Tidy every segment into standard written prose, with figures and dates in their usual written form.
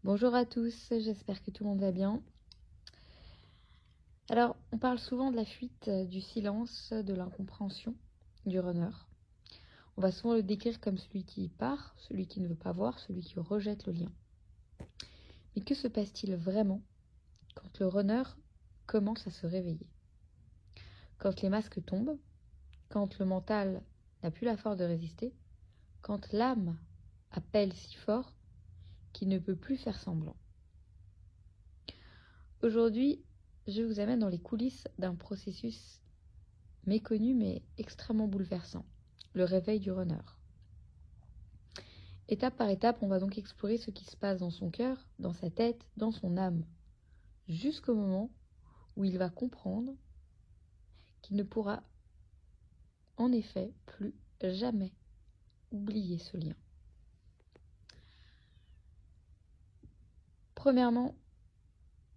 Bonjour à tous, j'espère que tout le monde va bien. Alors, on parle souvent de la fuite, du silence, de l'incompréhension du runner. On va souvent le décrire comme celui qui part, celui qui ne veut pas voir, celui qui rejette le lien. Mais que se passe-t-il vraiment quand le runner commence à se réveiller? Quand les masques tombent, quand le mental n'a plus la force de résister, quand l'âme appelle si fort qu'il ne peut plus faire semblant. Aujourd'hui, je vous amène dans les coulisses d'un processus méconnu mais extrêmement bouleversant, le réveil du runner. Étape par étape, on va donc explorer ce qui se passe dans son cœur, dans sa tête, dans son âme, jusqu'au moment où il va comprendre qu'il ne pourra en effet plus jamais oublier ce lien. Premièrement,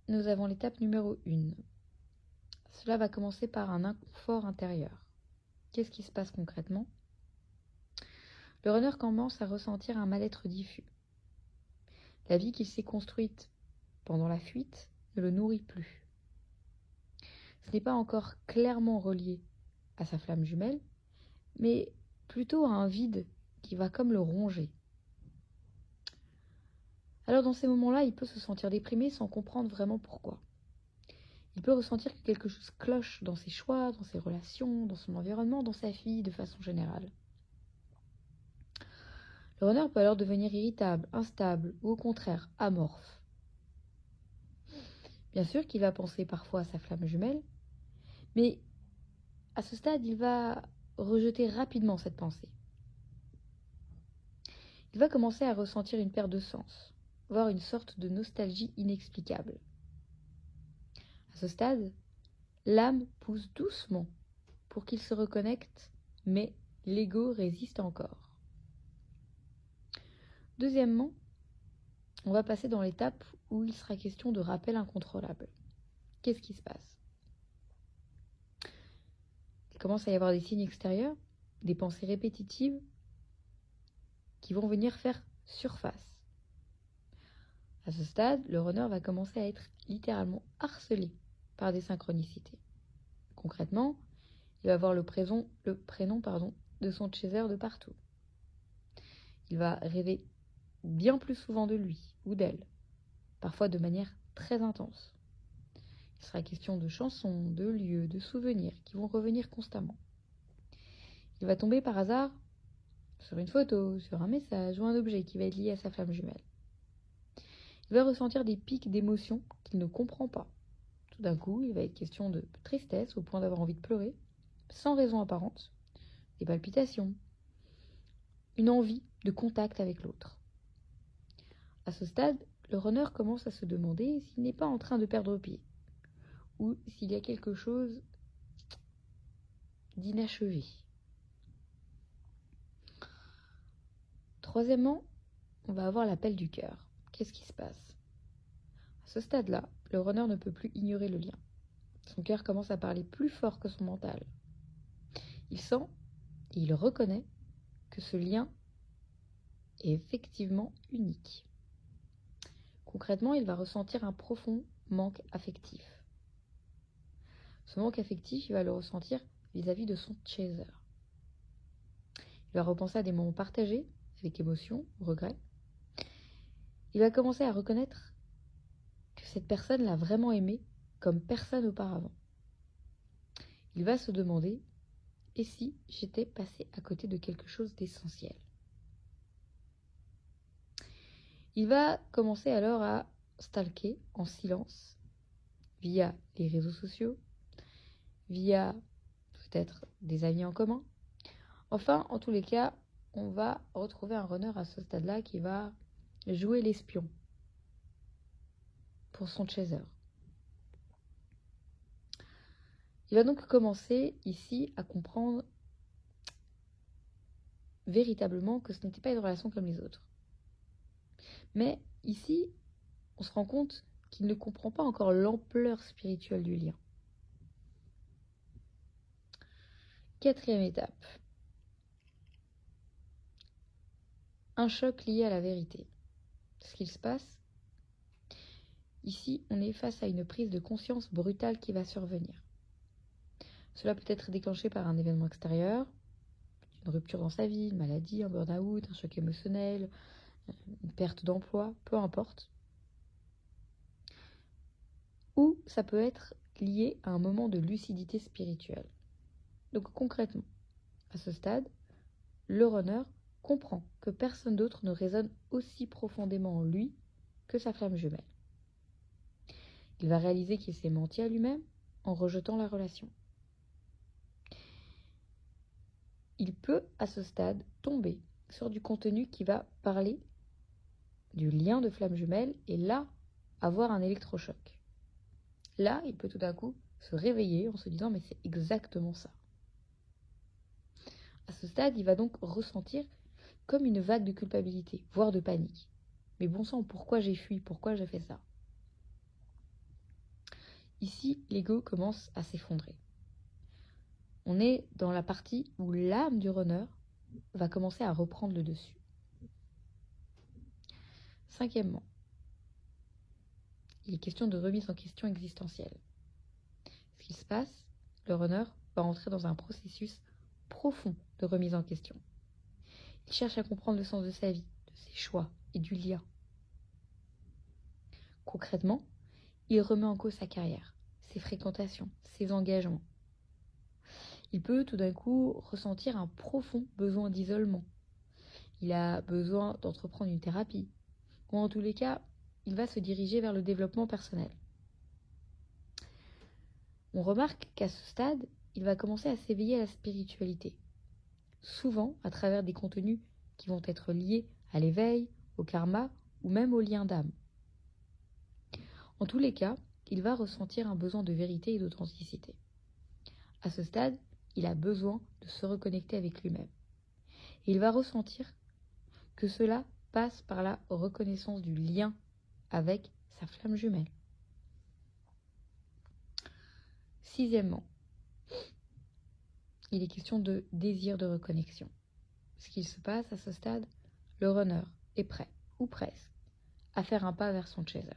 nous avons l'étape numéro 1. Cela va commencer par un inconfort intérieur. Qu'est-ce qui se passe concrètement? Le runner commence à ressentir un mal-être diffus. La vie qu'il s'est construite pendant la fuite ne le nourrit plus. Ce n'est pas encore clairement relié à sa flamme jumelle, mais plutôt à un vide qui va comme le ronger. Alors dans ces moments-là, il peut se sentir déprimé sans comprendre vraiment pourquoi. Il peut ressentir que quelque chose cloche dans ses choix, dans ses relations, dans son environnement, dans sa vie de façon générale. Le runner peut alors devenir irritable, instable ou au contraire amorphe. Bien sûr qu'il va penser parfois à sa flamme jumelle, mais à ce stade, il va rejeter rapidement cette pensée. Il va commencer à ressentir une perte de sens, voire une sorte de nostalgie inexplicable. À ce stade, l'âme pousse doucement pour qu'il se reconnecte, mais l'ego résiste encore. Deuxièmement, on va passer dans l'étape où il sera question de rappel incontrôlable. Qu'est-ce qui se passe? Il commence à y avoir des signes extérieurs, des pensées répétitives qui vont venir faire surface. À ce stade, le runner va commencer à être littéralement harcelé par des synchronicités. Concrètement, il va voir le prénom de son chaser de partout. Il va rêver bien plus souvent de lui ou d'elle, parfois de manière très intense. Il sera question de chansons, de lieux, de souvenirs qui vont revenir constamment. Il va tomber par hasard sur une photo, sur un message ou un objet qui va être lié à sa flamme jumelle. Il va ressentir des pics d'émotions qu'il ne comprend pas. Tout d'un coup, il va être question de tristesse au point d'avoir envie de pleurer, sans raison apparente, des palpitations, une envie de contact avec l'autre. À ce stade, le runner commence à se demander s'il n'est pas en train de perdre pied, ou s'il y a quelque chose d'inachevé. Troisièmement, on va avoir l'appel du cœur. Qu'est-ce qui se passe? À ce stade-là, le runner ne peut plus ignorer le lien. Son cœur commence à parler plus fort que son mental. Il sent et il reconnaît que ce lien est effectivement unique. Concrètement, il va ressentir un profond manque affectif. Ce manque affectif, il va le ressentir vis-à-vis de son chaser. Il va repenser à des moments partagés, avec émotion, regret. Il va commencer à reconnaître que cette personne l'a vraiment aimé comme personne auparavant. Il va se demander, et si j'étais passé à côté de quelque chose d'essentiel? Il va commencer alors à stalker en silence, via les réseaux sociaux, via peut-être des amis en commun. Enfin, en tous les cas, on va retrouver un runner à ce stade-là qui va jouer l'espion pour son chaser. Il va donc commencer ici à comprendre véritablement que ce n'était pas une relation comme les autres. Mais ici, on se rend compte qu'il ne comprend pas encore l'ampleur spirituelle du lien. Quatrième étape. Un choc lié à la vérité. Ce qu'il se passe, Ici, on est face à une prise de conscience brutale qui va survenir. Cela peut être déclenché par un événement extérieur, une rupture dans sa vie, une maladie, un burn-out, un choc émotionnel, une perte d'emploi, peu importe. Ou ça peut être lié à un moment de lucidité spirituelle. Donc concrètement, à ce stade, le runner comprend que personne d'autre ne résonne aussi profondément en lui que sa flamme jumelle. Il va réaliser qu'il s'est menti à lui-même en rejetant la relation. Il peut, à ce stade, tomber sur du contenu qui va parler du lien de flamme jumelle et là, avoir un électrochoc. Là, il peut tout d'un coup se réveiller en se disant « mais c'est exactement ça ». À ce stade, il va donc ressentir comme une vague de culpabilité, voire de panique. Mais bon sang, pourquoi j'ai fui? Pourquoi j'ai fait ça? Ici, l'ego commence à s'effondrer. On est dans la partie où l'âme du runner va commencer à reprendre le dessus. Cinquièmement, il est question de remise en question existentielle. Ce qui se passe, le runner va entrer dans un processus profond de remise en question. Il cherche à comprendre le sens de sa vie, de ses choix et du lien. Concrètement, il remet en cause sa carrière, ses fréquentations, ses engagements. Il peut tout d'un coup ressentir un profond besoin d'isolement. Il a besoin d'entreprendre une thérapie. Ou en tous les cas, il va se diriger vers le développement personnel. On remarque qu'à ce stade, il va commencer à s'éveiller à la spiritualité. Souvent à travers des contenus qui vont être liés à l'éveil, au karma ou même au lien d'âme. En tous les cas, il va ressentir un besoin de vérité et d'authenticité. À ce stade, il a besoin de se reconnecter avec lui-même. Et il va ressentir que cela passe par la reconnaissance du lien avec sa flamme jumelle. Sixièmement, il est question de désir de reconnexion. Ce qu'il se passe à ce stade, le runner est prêt, ou presque, à faire un pas vers son chaser.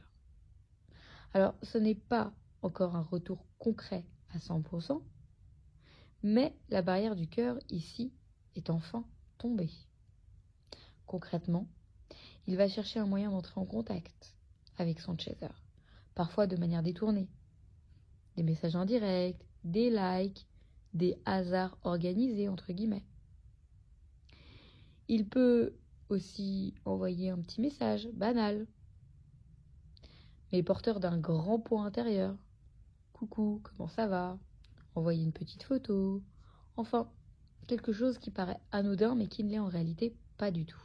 Alors, ce n'est pas encore un retour concret à 100%, mais la barrière du cœur, ici, est enfin tombée. Concrètement, il va chercher un moyen d'entrer en contact avec son chaser, parfois de manière détournée. Des messages indirects, des likes, des hasards organisés, entre guillemets. Il peut aussi envoyer un petit message banal, mais porteur d'un grand point intérieur. Coucou, comment ça va? Envoyer une petite photo. Enfin, quelque chose qui paraît anodin, mais qui ne l'est en réalité pas du tout.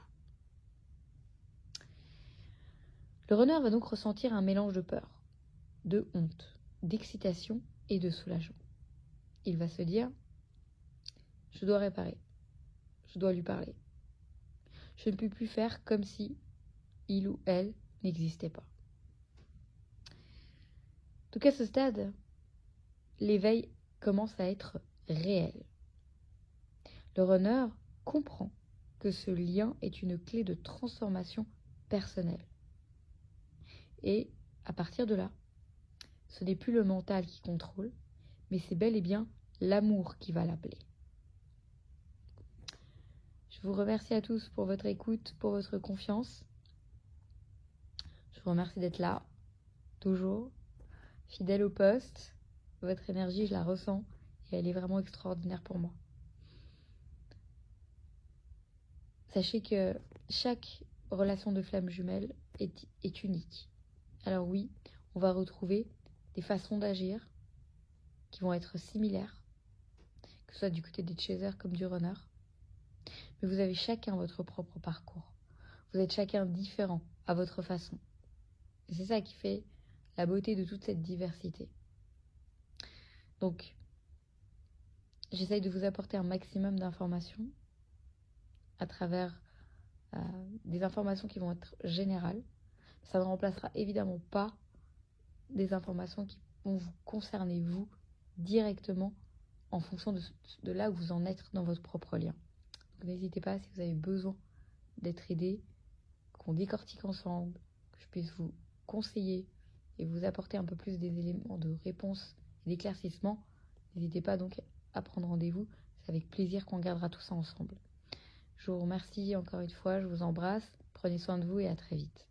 Le runner va donc ressentir un mélange de peur, de honte, d'excitation et de soulagement. Il va se dire « je dois réparer, je dois lui parler. Je ne peux plus faire comme si il ou elle n'existait pas. » En tout cas, à ce stade, l'éveil commence à être réel. Le runner comprend que ce lien est une clé de transformation personnelle. Et à partir de là, ce n'est plus le mental qui contrôle, mais c'est bel et bien l'amour qui va l'appeler. Je vous remercie à tous pour votre écoute, pour votre confiance. Je vous remercie d'être là, toujours, fidèle au poste. Votre énergie, je la ressens et elle est vraiment extraordinaire pour moi. Sachez que chaque relation de flamme jumelle est unique. Alors oui, on va retrouver des façons d'agir qui vont être similaires, que ce soit du côté des chasers comme du runner. Mais vous avez chacun votre propre parcours. Vous êtes chacun différent à votre façon. Et c'est ça qui fait la beauté de toute cette diversité. Donc, j'essaye de vous apporter un maximum d'informations à travers des informations qui vont être générales. Ça ne remplacera évidemment pas des informations qui vont vous concerner vous directement en fonction de là où vous en êtes dans votre propre lien. Donc n'hésitez pas, si vous avez besoin d'être aidé, qu'on décortique ensemble, que je puisse vous conseiller et vous apporter un peu plus des éléments de réponse et d'éclaircissement, n'hésitez pas donc à prendre rendez-vous. C'est avec plaisir qu'on regardera tout ça ensemble. Je vous remercie encore une fois, je vous embrasse, prenez soin de vous et à très vite.